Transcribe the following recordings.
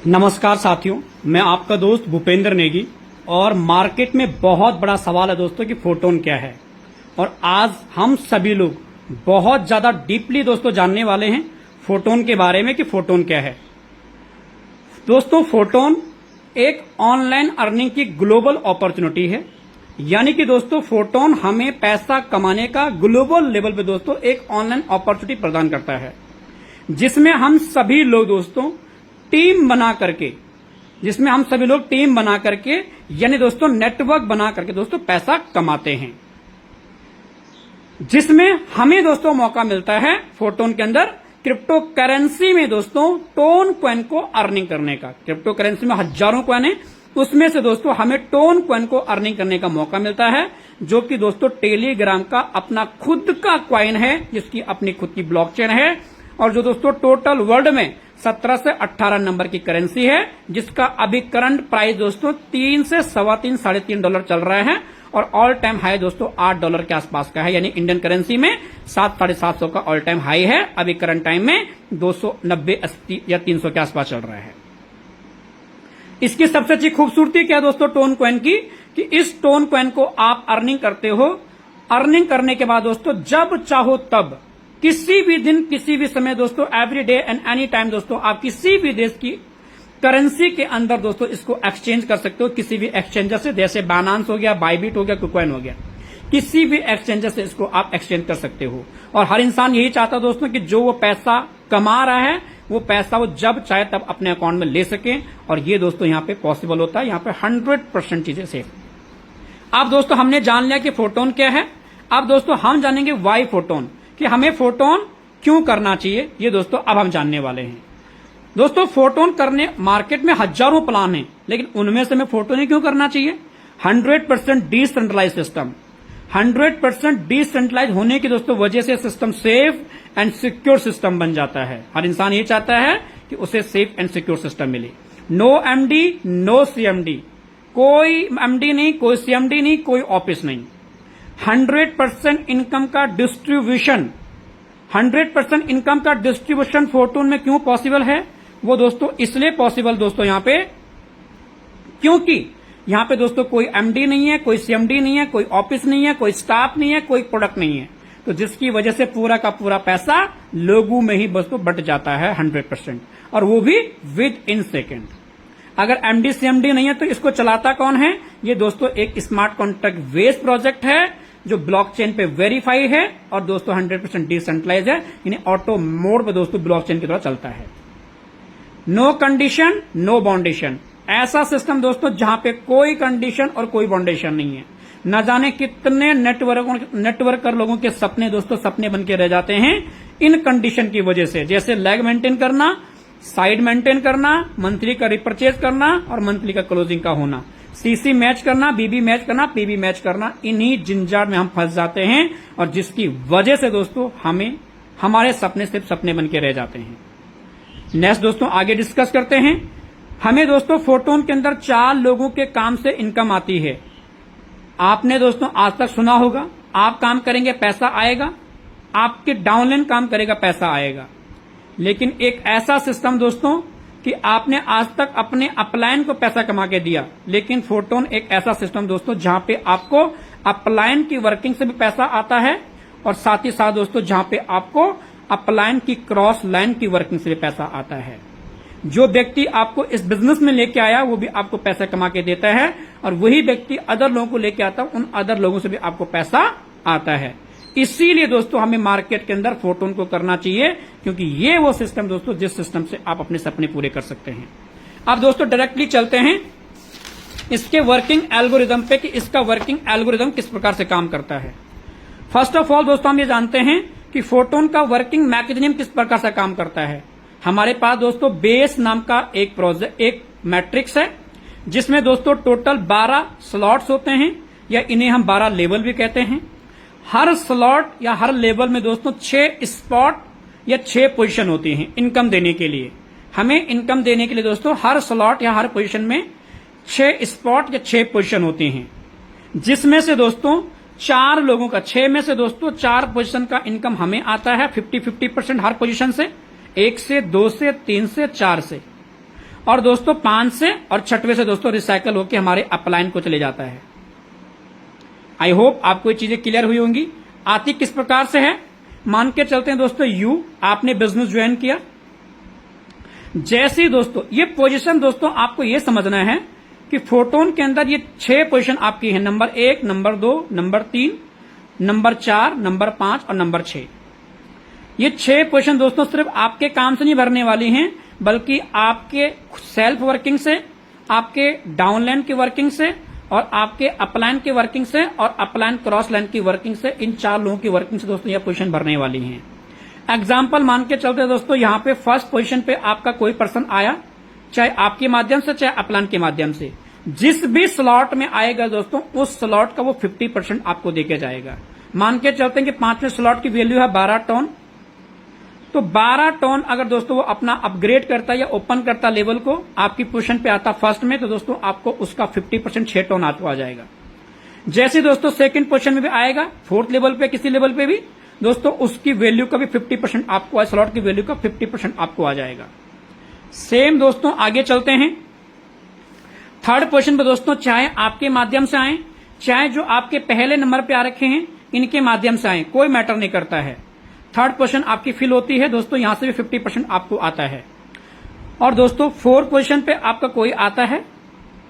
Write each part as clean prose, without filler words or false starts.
नमस्कार साथियों, मैं आपका दोस्त भूपेंद्र नेगी। और मार्केट में बहुत बड़ा सवाल है दोस्तों कि फोटोन क्या है। और आज हम सभी लोग बहुत ज्यादा डीपली दोस्तों जानने वाले हैं फोटोन के बारे में कि फोटोन क्या है। दोस्तों, फोटोन एक ऑनलाइन अर्निंग की ग्लोबल अपॉर्चुनिटी है। यानी कि दोस्तों फोटोन हमें पैसा कमाने का ग्लोबल लेवल पे दोस्तों एक ऑनलाइन अपॉर्चुनिटी प्रदान करता है, जिसमें हम सभी लोग दोस्तों टीम बना करके यानी दोस्तों नेटवर्क बना करके दोस्तों पैसा कमाते हैं, जिसमें हमें दोस्तों मौका मिलता है फोटोन के अंदर क्रिप्टो करेंसी में दोस्तों टोन कॉइन को अर्निंग करने का। क्रिप्टो करेंसी में हजारों कॉइन है, उसमें से दोस्तों हमें टोन कॉइन को अर्निंग करने का मौका मिलता है, जो कि दोस्तों टेलीग्राम का अपना खुद का कॉइन है, जिसकी अपनी खुद की ब्लॉकचेन है। और जो दोस्तों टोटल वर्ल्ड में 17 से 18 नंबर की करेंसी है, जिसका अभी करंट प्राइस दोस्तों 3 से $3.25 साढ़े $3 चल रहा है। और ऑल टाइम हाई दोस्तों $8 के आसपास का है, यानी इंडियन करेंसी में 700-750 का ऑल टाइम हाई है। अभी करंट टाइम में 290-80 या 300 के आसपास चल रहा है। इसकी सबसे अच्छी खूबसूरती क्या है दोस्तों टोन कॉइन की, कि इस टोन कॉइन को आप अर्निंग करते हो। अर्निंग करने के बाद दोस्तों जब चाहो तब, किसी भी दिन, किसी भी समय दोस्तों, every day and any time दोस्तों, आप किसी भी देश की करेंसी के अंदर दोस्तों इसको एक्सचेंज कर सकते हो। किसी भी एक्सचेंजर से, जैसे बाइनेंस हो गया, बाइबिट हो गया, कुकॉइन हो गया, किसी भी एक्सचेंजर से इसको आप एक्सचेंज कर सकते हो। और हर इंसान यही चाहता है दोस्तों कि जो वो पैसा कमा रहा है वो पैसा वो जब चाहे तब अपने अकाउंट में ले सके। और ये दोस्तों यहाँ पे पॉसिबल होता है। यहाँ पे 100% चीजें सेफ। अब दोस्तों हमने जान लिया कि फोटोन क्या है। अब दोस्तों हम जानेंगे वाई फोटोन, कि हमें फोटोन क्यों करना चाहिए। ये दोस्तों अब हम जानने वाले हैं। दोस्तों फोटोन करने मार्केट में हजारों प्लान हैं, लेकिन उनमें से हमें फोटोन ही क्यों करना चाहिए। 100% डिसेंट्रलाइज सिस्टम, 100% डिसेंट्रलाइज होने की दोस्तों वजह से system safe and secure system बन जाता है। हर इंसान ये चाहता है कि उसे सेफ एंड सिक्योर सिस्टम मिले। नो एमडी, नो सीएमडी, कोई एमडी नहीं, कोई सीएमडी नहीं, कोई ऑफिस नहीं। 100% इनकम का डिस्ट्रीब्यूशन, 100% इनकम का डिस्ट्रीब्यूशन फोटोन में क्यों पॉसिबल है। वो दोस्तों इसलिए पॉसिबल दोस्तों यहाँ पे, क्योंकि यहाँ पे दोस्तों कोई एमडी नहीं है, कोई सीएमडी नहीं है, कोई ऑफिस नहीं है, कोई स्टाफ नहीं है, कोई प्रोडक्ट नहीं है। तो जिसकी वजह से पूरा का पूरा पैसा लोगों में ही दोस्तों बट जाता है 100%, और वो भी विद इन सेकेंड। अगर एमडी सीएमडी नहीं है तो इसको चलाता कौन है। ये दोस्तों एक स्मार्ट कॉन्ट्रैक्ट बेस्ड प्रोजेक्ट है, जो ब्लॉकचेन पे वेरीफाई है और दोस्तों 100% डिसेंट्रलाइज है, यानी ऑटो मोड पे दोस्तों ब्लॉकचेन की तरह चलता है। नो कंडीशन, नो बाउंडेशन, ऐसा सिस्टम दोस्तों जहां पे कोई कंडीशन और कोई बाउंडेशन नहीं है। न जाने कितने नेटवर्कर लोगों के सपने दोस्तों सपने बन के रह जाते हैं इन कंडीशन की वजह से। जैसे लैग मेंटेन करना, साइड मेंटेन करना, मंथली का रिपर्चेज करना और मंथली का क्लोजिंग का होना, सीसी मैच करना, बीबी मैच करना, पीबी मैच करना, इन्हीं झंझट में हम फंस जाते हैं। और जिसकी वजह से दोस्तों हमें हमारे सपने सिर्फ सपने बन के रह जाते हैं। नेक्स्ट दोस्तों आगे डिस्कस करते हैं। हमें दोस्तों फोटोन के अंदर 4 लोगों के काम से इनकम आती है। आपने दोस्तों आज तक सुना होगा, आप काम करेंगे पैसा आएगा, आपके डाउनलाइन काम करेगा पैसा आएगा। लेकिन एक ऐसा सिस्टम दोस्तों कि आपने आज तक अपने अपलाइन को पैसा कमा के दिया, लेकिन फोटोन एक ऐसा सिस्टम दोस्तों जहां पे आपको अपलाइन की वर्किंग से भी पैसा आता है, और साथ ही साथ दोस्तों जहां पे आपको अपलाइन की क्रॉस लाइन की वर्किंग से भी पैसा आता है। जो व्यक्ति आपको इस बिजनेस में लेके आया वो भी आपको पैसा कमा के देता है, और वही व्यक्ति अदर लोगों को लेके आता है, उन अदर लोगों से भी आपको पैसा आता है। इसीलिए दोस्तों हमें मार्केट के अंदर फोटोन को करना चाहिए, क्योंकि ये वो सिस्टम दोस्तों जिस सिस्टम से आप अपने सपने पूरे कर सकते हैं। अब दोस्तों डायरेक्टली चलते हैं इसके वर्किंग एल्गोरिदम पे, कि इसका वर्किंग एल्गोरिदम किस प्रकार से काम करता है। फर्स्ट ऑफ ऑल दोस्तों हम ये जानते हैं कि फोटोन का वर्किंग मैकेनिज्म किस प्रकार से काम करता है। हमारे पास दोस्तों बेस नाम का एक मैट्रिक्स है, जिसमें दोस्तों टोटल 12 स्लॉट्स होते हैं, या इन्हें हम 12 लेवल भी कहते हैं। हर स्लॉट या हर लेवल में दोस्तों 6 स्पॉट या 6 पोजीशन होती हैं इनकम देने के लिए। हमें इनकम देने के लिए दोस्तों हर स्लॉट या हर पोजीशन में 6 स्पॉट या 6 पोजीशन होती हैं, जिसमें से दोस्तों 4 लोगों का, 6 में से दोस्तों 4 पोजीशन का इनकम हमें आता है 50-50% हर पोजीशन से, 1 से, 2 से, 3 से, 4 से। और दोस्तों 5 से और 6वें से दोस्तों रिसाइकल होकर हमारे अपलाइन को चले जाता है। आई होप आपको ये चीजें क्लियर हुई होंगी। आती किस प्रकार से है, मान के चलते हैं दोस्तों यू आपने बिजनेस ज्वाइन किया, जैसे ही दोस्तों ये पोजीशन दोस्तों आपको ये समझना है कि फोटोन के अंदर ये 6 पोजीशन आपकी है, number 1, number 2, number 3, number 4, number 5 और नंबर 6। ये 6 पोजीशन दोस्तों सिर्फ आपके काम से नहीं भरने वाली हैं, बल्कि आपके सेल्फ वर्किंग से, आपके डाउनलाइन की वर्किंग से और आपके अपलाइन की वर्किंग से और अपलाइन क्रॉस लाइन की वर्किंग से, इन 4 लोगों की वर्किंग से दोस्तों यह पोजीशन भरने वाली हैं। एग्जाम्पल मान के चलते दोस्तों यहाँ पे फर्स्ट पोजीशन पे आपका कोई पर्सन आया, चाहे आपके माध्यम से चाहे अपलाइन के माध्यम से, जिस भी स्लॉट में आएगा दोस्तों उस स्लॉट का वो 50% आपको देके जाएगा। मान के चलते हैं कि 5वें स्लॉट की वैल्यू है 12 टन, तो 12 टन अगर दोस्तों वो अपना अपग्रेड करता है या ओपन करता लेवल को, आपकी पोजीशन पे आता फर्स्ट में, तो दोस्तों आपको उसका 50% 6 टन आपको आ जाएगा। जैसे दोस्तों सेकंड पोजीशन में भी आएगा, 4th लेवल पे किसी लेवल पे भी दोस्तों उसकी वैल्यू का भी 50% आपको, स्लॉट की वैल्यू का 50% आपको आ जाएगा। सेम दोस्तों आगे चलते हैं, थर्ड पोजीशन पे दोस्तों चाहे आपके माध्यम से आए, चाहे जो आपके पहले नंबर पे आ रखे हैं इनके माध्यम से आए, कोई मैटर नहीं करता है। थर्ड पोजीशन आपकी फिल होती है दोस्तों, यहां से भी 50% आपको आता है। और दोस्तों 4th पोजीशन पे आपका कोई आता है,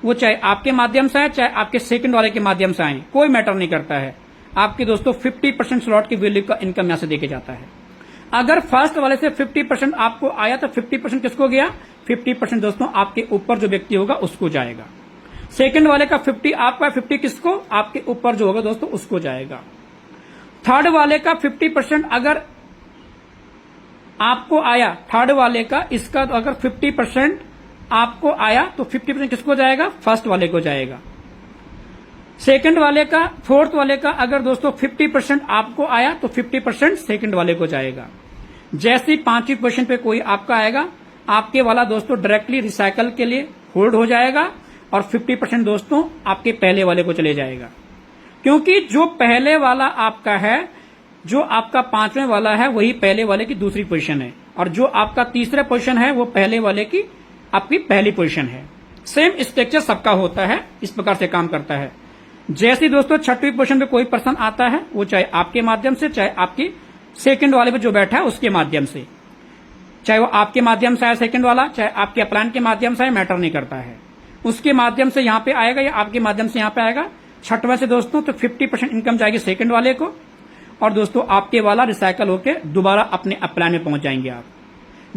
वो चाहे आपके माध्यम से आए चाहे आपके सेकंड वाले के माध्यम से आए, कोई मैटर नहीं करता है। आपकी दोस्तों 50% स्लॉट की वैल्यू का इनकम यहां से देके जाता है। अगर फर्स्ट वाले से 50% आपको आया तो 50% किसको गया, 50% दोस्तों आपके ऊपर जो व्यक्ति होगा उसको जाएगा। सेकंड वाले का 50 आपका, 50 किसको, आपके ऊपर जो होगा दोस्तों उसको जाएगा। थर्ड वाले का 50% अगर आपको आया, थर्ड वाले का इसका तो अगर 50% आपको आया तो 50% किसको जाएगा, फर्स्ट वाले को जाएगा। सेकंड वाले का, 4th वाले का अगर दोस्तों 50% आपको आया तो 50% सेकंड वाले को जाएगा। जैसे 5वीं पोजीशन पे कोई आपका आएगा, आपके वाला दोस्तों डायरेक्टली रिसाइकल के लिए होल्ड हो जाएगा और 50% दोस्तों आपके पहले वाले को चले जाएगा। क्योंकि जो पहले वाला आपका है, जो आपका 5वें वाला है वही पहले वाले की दूसरी पोजीशन है, और जो आपका तीसरा पोजीशन है वो पहले वाले की आपकी पहली पोजीशन है। सेम स्ट्रक्चर सबका होता है, इस प्रकार से काम करता है। जैसे दोस्तों 6वीं पोजीशन पे कोई पर्सन आता है, वो चाहे आपके माध्यम से चाहे आपके सेकंड वाले पे जो बैठा है उसके माध्यम से, चाहे वो आपके माध्यम से आए सेकंड वाला, चाहे आपके अपलाइन के माध्यम से आए, मैटर नहीं करता है, उसके माध्यम से यहाँ पे आएगा या आपके माध्यम से यहाँ पे आएगा। 6वें से दोस्तों तो 50% इनकम जाएगी सेकंड वाले को, और दोस्तों आपके वाला रिसाइकल होके दोबारा अपने अपलाइन में पहुंच जाएंगे आप।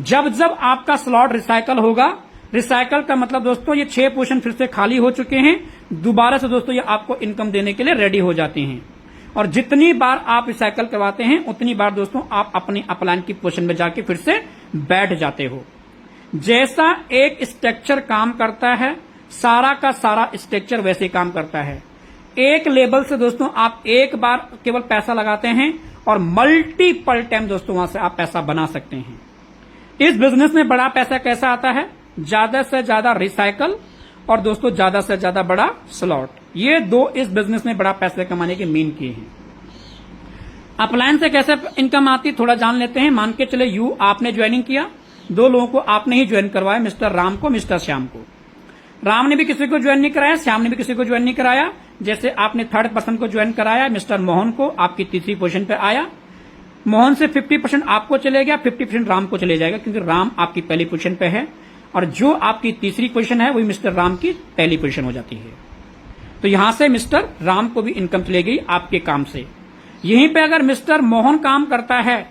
जब जब आपका स्लॉट रिसाइकल होगा, रिसाइकल का मतलब दोस्तों ये 6 पोजीशन फिर से खाली हो चुके हैं, दोबारा से दोस्तों ये आपको इनकम देने के लिए रेडी हो जाते हैं। और जितनी बार आप रिसाइकल करवाते हैं उतनी बार दोस्तों आप अपने अपलाइन की पोजीशन में जाके फिर से बैठ जाते हो। जैसा एक स्ट्रक्चर काम करता है, सारा का सारा स्ट्रक्चर वैसे काम करता है। एक लेवल से दोस्तों आप एक बार केवल पैसा लगाते हैं और मल्टीपल टाइम दोस्तों वहां से आप पैसा बना सकते हैं। इस बिजनेस में बड़ा पैसा कैसा आता है, ज्यादा से ज्यादा रिसाइकल और दोस्तों ज्यादा से ज्यादा बड़ा स्लॉट, ये 2 इस बिजनेस में बड़ा पैसा कमाने के मेन की हैं। अपलाइन से कैसे इनकम आती थोड़ा जान लेते हैं। मान के चले यू आपने ज्वाइनिंग किया, 2 लोगों को आपने ही ज्वाइन करवाया, मिस्टर राम को, मिस्टर श्याम को। राम ने भी किसी को ज्वाइन नहीं कराया, श्याम ने भी किसी को ज्वाइन नहीं कराया। जैसे आपने थर्ड पर्सन को ज्वाइन कराया, मिस्टर मोहन को, आपकी तीसरी पोजीशन पे आया। मोहन से 50% आपको चले गया, 50% राम को चले जाएगा, क्योंकि राम आपकी पहली पोजीशन पे है, और जो आपकी तीसरी पोजीशन है वही मिस्टर राम की पहली पोजीशन हो जाती है। तो यहां से मिस्टर राम को भी इनकम चले गई आपके काम से। यहीं पे अगर मिस्टर मोहन काम करता है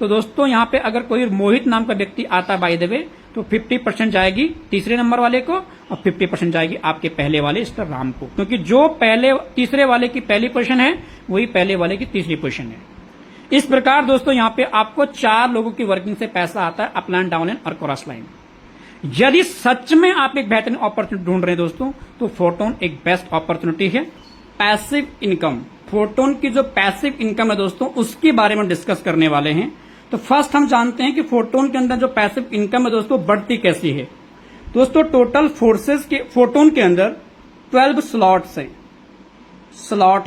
तो दोस्तों यहां पे अगर कोई मोहित नाम का व्यक्ति आता बाय द वे, तो 50% जाएगी तीसरे नंबर वाले को और 50% जाएगी आपके पहले वाले मिस्टर राम को, क्योंकि जो पहले तीसरे वाले की पहली पोजीशन है वही पहले वाले की तीसरी पोजीशन है। इस प्रकार दोस्तों यहाँ पे आपको 4 लोगों की वर्किंग से पैसा आता है, अपलाइन, डाउनलाइन और क्रॉस लाइन। यदि सच में आप एक बेहतरीन अपॉर्चुनिटी ढूंढ रहे हैं दोस्तों, तो फोटोन एक बेस्ट अपॉर्चुनिटी है। पैसिव इनकम, फोटोन की जो पैसिव इनकम है दोस्तों, उसके बारे में डिस्कस करने वाले हैं। तो फर्स्ट हम जानते हैं कि फोटोन के अंदर जो पैसिव इनकम है दोस्तों बढ़ती कैसी है। दोस्तों टोटल फोर्सेस के फोटोन के अंदर 12 स्लॉट्स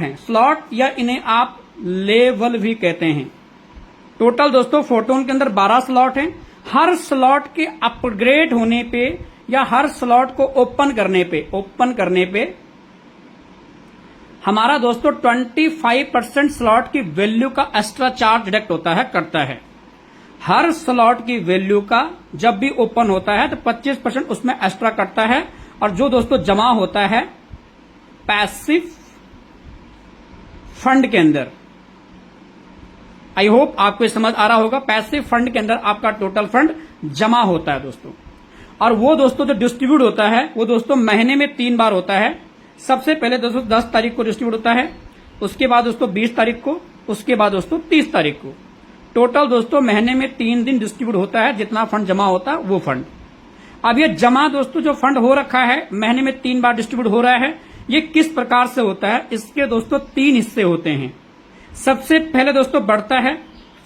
हैं, स्लॉट या इन्हें आप लेवल भी कहते हैं। टोटल दोस्तों फोटोन के अंदर 12 स्लॉट हैं। हर स्लॉट के अपग्रेड होने पे या हर स्लॉट को ओपन करने पे हमारा दोस्तों 25% स्लॉट की वैल्यू का एक्स्ट्रा चार्ज डिडक्ट होता है, कटता है। हर स्लॉट की वैल्यू का जब भी ओपन होता है तो 25% उसमें एक्स्ट्रा कटता है। और जो दोस्तों जमा होता है पैसिव फंड के अंदर, आई होप आपको ये समझ आ रहा होगा, पैसिव फंड के अंदर आपका टोटल फंड जमा होता है दोस्तों। और वो दोस्तों जो डिस्ट्रीब्यूट होता है वो दोस्तों महीने में 3 बार होता है। सबसे पहले दोस्तों 10 तारीख को डिस्ट्रीब्यूट होता है, उसके बाद दोस्तों 20 तारीख को, उसके बाद दोस्तों 30 तारीख को। टोटल दोस्तों महीने में 3 दिन डिस्ट्रीब्यूट होता है, जितना फंड जमा होता है वो फंड। अब ये जमा दोस्तों जो फंड हो रखा है महीने में 3 बार डिस्ट्रीब्यूट हो रहा है, ये किस प्रकार से होता है? इसके दोस्तों 3 हिस्से होते हैं। सबसे पहले दोस्तों बढ़ता है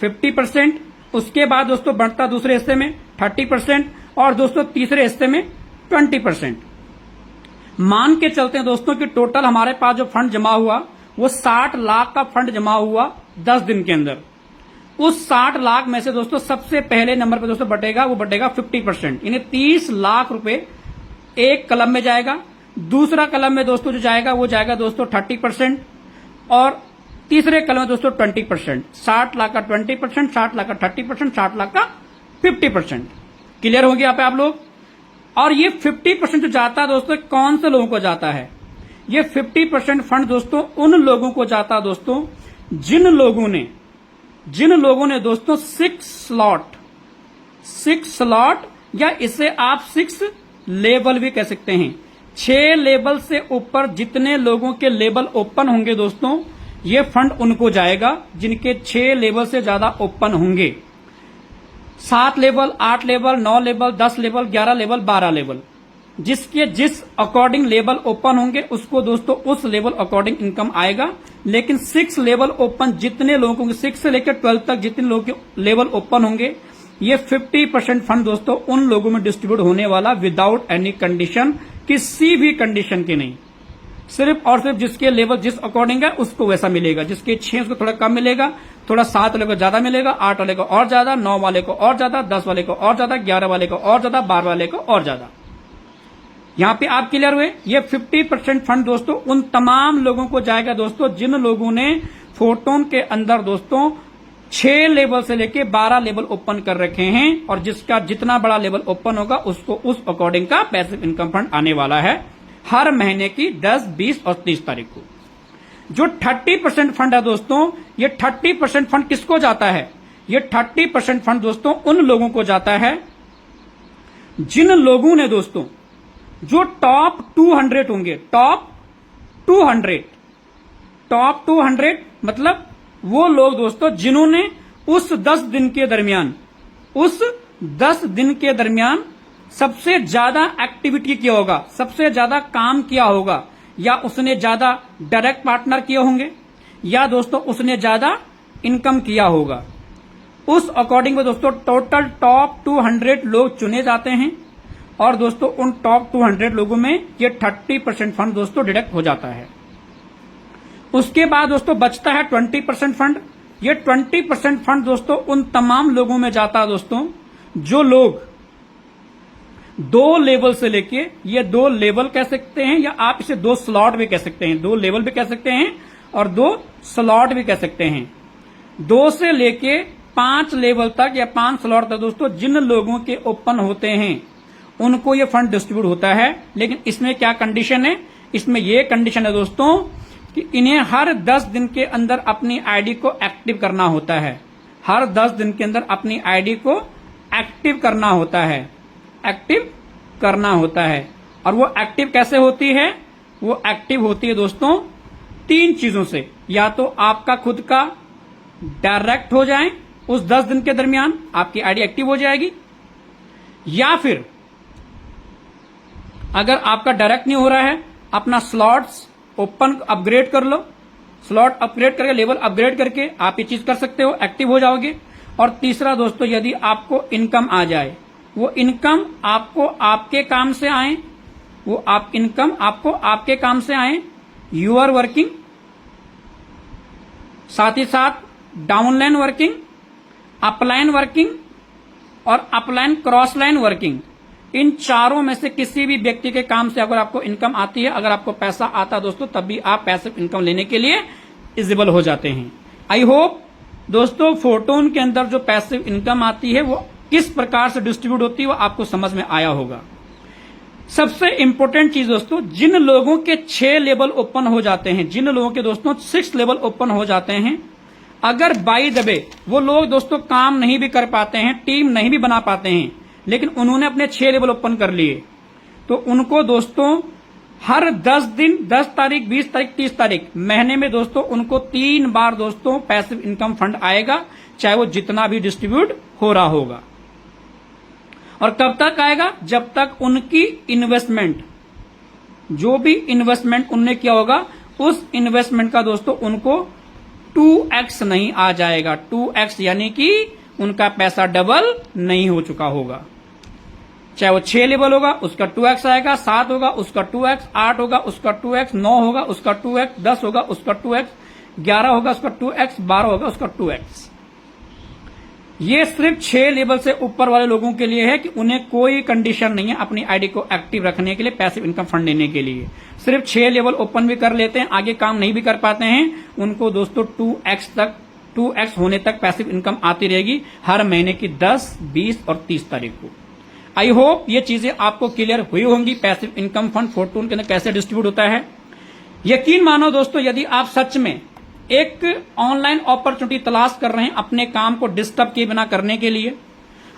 50%, उसके बाद दोस्तों बढ़ता दूसरे हिस्से में 30% और दोस्तों तीसरे हिस्से में 20%। मान के चलते हैं दोस्तों कि टोटल हमारे पास जो फंड जमा हुआ वो 60 लाख का फंड जमा हुआ 10 दिन के अंदर। उस 60 लाख में से दोस्तों सबसे पहले नंबर पे दोस्तों बटेगा, वो बटेगा 50%, यानी 30 लाख रुपए एक कलम में जाएगा। दूसरा कलम में दोस्तों जो जाएगा वो जाएगा दोस्तों 30% और तीसरे कलम में दोस्तों 20%। 60 लाख का 20%, 60 लाख का 30%, 60 लाख का 50%। क्लियर हो गया यहाँ पे आप लोग? और ये 50% जो जाता है दोस्तों कौन से लोगों को जाता है? ये 50% फंड दोस्तों उन लोगों को जाता है दोस्तों जिन लोगों ने दोस्तों 6 स्लॉट या इसे आप 6 लेवल भी कह सकते हैं। 6 लेवल से ऊपर जितने लोगों के लेवल ओपन होंगे दोस्तों, ये फंड उनको जाएगा जिनके 6 लेवल से ज्यादा ओपन होंगे। 7 level, 8 level, 9 level, 10 level, 11 level, 12 level, जिसके जिस अकॉर्डिंग लेवल ओपन होंगे उसको दोस्तों उस लेवल अकॉर्डिंग इनकम आएगा। लेकिन 6 लेवल ओपन जितने लोगों के 6 से लेकर 12 तक जितने लोगों के लेवल ओपन होंगे, ये 50% फंड दोस्तों उन लोगों में डिस्ट्रीब्यूट होने वाला विदाउट एनी कंडीशन, किसी भी कंडीशन के नहीं। सिर्फ और सिर्फ जिसके लेवल जिस अकॉर्डिंग है उसको वैसा मिलेगा। जिसके 6 उसको थोड़ा कम मिलेगा, थोड़ा 7 वाले को ज्यादा मिलेगा, 8 वाले को और ज्यादा, 9 वाले को और ज्यादा, 10 वाले को और ज्यादा, 11 वाले को और ज्यादा, 12 वाले को और ज्यादा। यहां पे आप क्लियर हुए? ये 50% फंड दोस्तों उन तमाम लोगों को जाएगा दोस्तों जिन लोगों ने फोटोन के अंदर दोस्तों 6 लेवल से लेके 12 लेवल ओपन कर रखे हैं, और जिसका जितना बड़ा लेवल ओपन होगा उसको उस अकॉर्डिंग का पैसिव इनकम फंड आने वाला है हर महीने की 10, 20 और 30 तारीख को। जो 30% फंड है दोस्तों, ये 30% फंड किसको जाता है? ये 30% फंड दोस्तों उन लोगों को जाता है जिन लोगों ने दोस्तों जो टॉप 200 होंगे। टॉप 200 मतलब वो लोग दोस्तों जिन्होंने उस 10 दिन के दरमियान सबसे ज्यादा एक्टिविटी किया होगा, सबसे ज्यादा काम किया होगा, या उसने ज्यादा डायरेक्ट पार्टनर किए होंगे, या दोस्तों उसने ज्यादा इनकम किया होगा। उस अकॉर्डिंग में दोस्तों टोटल टॉप 200 लोग चुने जाते हैं, और दोस्तों उन टॉप 200 लोगों में ये 30% फंड दोस्तों डिडक्ट हो जाता है। उसके बाद दोस्तों बचता है 20% फंड। ये 20% फंड दोस्तों उन तमाम लोगों में जाता है दोस्तों जो लोग 2 लेवल से लेके, ये 2 लेवल कह सकते हैं या आप इसे 2 स्लॉट भी कह सकते हैं, 2 लेवल भी कह सकते हैं और 2 स्लॉट भी कह सकते हैं। 2 से लेके 5 लेवल तक या 5 स्लॉट तक दोस्तों जिन लोगों के ओपन होते हैं उनको ये फंड डिस्ट्रीब्यूट होता है। लेकिन इसमें क्या कंडीशन है? इसमें ये कंडीशन है दोस्तों कि इन्हें हर 10 दिन के अंदर अपनी आईडी को एक्टिव करना होता है। हर 10 दिन के अंदर अपनी आईडी को एक्टिव करना होता है, एक्टिव करना होता है। और वो एक्टिव कैसे होती है? वो एक्टिव होती है दोस्तों 3 चीजों से। या तो आपका खुद का डायरेक्ट हो जाए, उस 10 दिन के दरमियान आपकी आईडी एक्टिव हो जाएगी, या फिर अगर आपका डायरेक्ट नहीं हो रहा है, अपना स्लॉट्स ओपन अपग्रेड कर लो, स्लॉट अपग्रेड करके, लेवल अपग्रेड करके आप ये चीज कर सकते हो, एक्टिव हो जाओगे। और तीसरा दोस्तों यदि आपको इनकम आ जाए, वो इनकम आपको आपके काम से आए, वो आप इनकम आपको आपके काम से आए, यू आर वर्किंग, साथ ही साथ डाउनलाइन वर्किंग, अपलाइन वर्किंग और अपलाइन क्रॉस लाइन वर्किंग, इन चारों में से किसी भी व्यक्ति के काम से अगर आपको इनकम आती है, अगर आपको पैसा आता है दोस्तों, तब भी आप पैसिव इनकम लेने के लिए एलिजिबल हो जाते हैं। आई होप दोस्तों फोरटोन के अंदर जो पैसिव इनकम आती है वो किस प्रकार से डिस्ट्रीब्यूट होती है वो आपको समझ में आया होगा। सबसे इंपॉर्टेंट चीज दोस्तों, जिन लोगों के 6 लेवल ओपन हो जाते हैं, जिन लोगों के दोस्तों 6 लेवल ओपन हो जाते हैं, अगर बाय द वे वो लोग दोस्तों काम नहीं भी कर पाते हैं, टीम नहीं भी बना पाते हैं, लेकिन उन्होंने अपने 6 लेवल ओपन कर लिए, तो उनको दोस्तों हर 10 दिन 10 तारीख 20 तारीख 30 तारीख महीने में दोस्तों उनको 3 बार दोस्तों पैसिव इनकम फंड आएगा, चाहे वो जितना भी डिस्ट्रीब्यूट हो रहा होगा। और कब तक आएगा? जब तक उनकी इन्वेस्टमेंट, जो भी इन्वेस्टमेंट उनने किया होगा, उस इन्वेस्टमेंट का दोस्तों उनको 2x नहीं आ जाएगा। 2x यानी कि उनका पैसा डबल नहीं हो चुका होगा। चाहे वो 6 लेवल होगा उसका 2x आएगा, 7 होगा उसका 2x, 8 होगा उसका 2x, 9 होगा उसका 2x, 10 होगा उसका 2x, 11 होगा उसका 2x, 12 होगा उसका 2x। ये सिर्फ 6 लेवल से ऊपर वाले लोगों के लिए है कि उन्हें कोई कंडीशन नहीं है अपनी आईडी को एक्टिव रखने के लिए, पैसिव इनकम फंड लेने के लिए। सिर्फ 6 लेवल ओपन भी कर लेते हैं, आगे काम नहीं भी कर पाते हैं, उनको दोस्तों 2x होने तक पैसिव इनकम आती रहेगी हर महीने की 10, 20 और 30 तारीख को। आई होप ये चीजें आपको क्लियर हुई होंगी, पैसिव इनकम फंड फोरटोन के अंदर कैसे डिस्ट्रीब्यूट होता है। यकीन मानो दोस्तों, यदि आप सच में एक ऑनलाइन अपॉर्चुनिटी तलाश कर रहे हैं अपने काम को डिस्टर्ब किए बिना करने के लिए,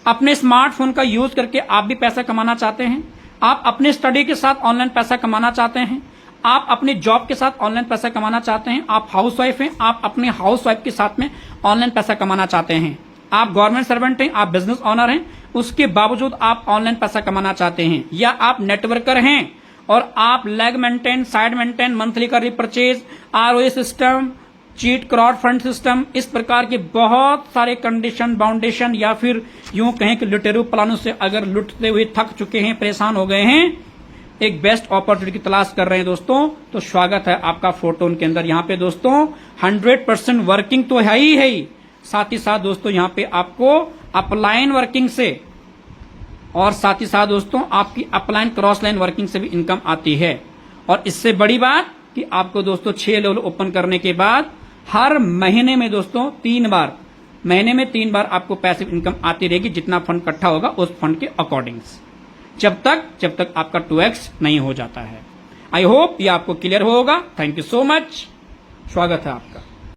अपने स्मार्टफोन का यूज करके आप भी पैसा कमाना चाहते हैं, आप अपने स्टडी के साथ ऑनलाइन पैसा कमाना चाहते हैं, आप अपनी जॉब के साथ ऑनलाइन पैसा कमाना चाहते हैं, आप हाउसवाइफ हैं, आप अपने हाउसवाइफ के साथ में ऑनलाइन पैसा कमाना चाहते हैं, आप गवर्नमेंट सर्वेंट हैं, आप बिजनेस ओनर हैं, उसके बावजूद आप ऑनलाइन पैसा कमाना चाहते हैं, या आप नेटवर्कर हैं और आप leg maintain, side maintain, monthly का repurchase, ROA system, cheat crowd fund system, इस प्रकार के बहुत सारे कंडीशन बाउंडेशन या फिर यूं कहें कि लुटेरू प्लानों से अगर लुटते हुए थक चुके हैं, परेशान हो गए हैं, एक बेस्ट अपॉर्चुनिटी की तलाश कर रहे हैं दोस्तों, तो स्वागत है आपका फोरटोन के अंदर। यहाँ पे दोस्तों 100% वर्किंग तो है ही, साथ ही साथ दोस्तों यहाँ पे आपको अपलाइन वर्किंग से और साथ ही साथ दोस्तों आपकी अपलाइन क्रॉस लाइन वर्किंग से भी इनकम आती है। और इससे बड़ी बात कि आपको दोस्तों 6 लेवल ओपन करने के बाद हर महीने में दोस्तों 3 बार, महीने में 3 बार आपको पैसिव इनकम आती रहेगी, जितना फंड इकट्ठा होगा उस फंड के अकॉर्डिंग्स, जब तक आपका 2x नहीं हो जाता है। आई होप ये आपको क्लियर होगा। थैंक यू सो मच, स्वागत है आपका।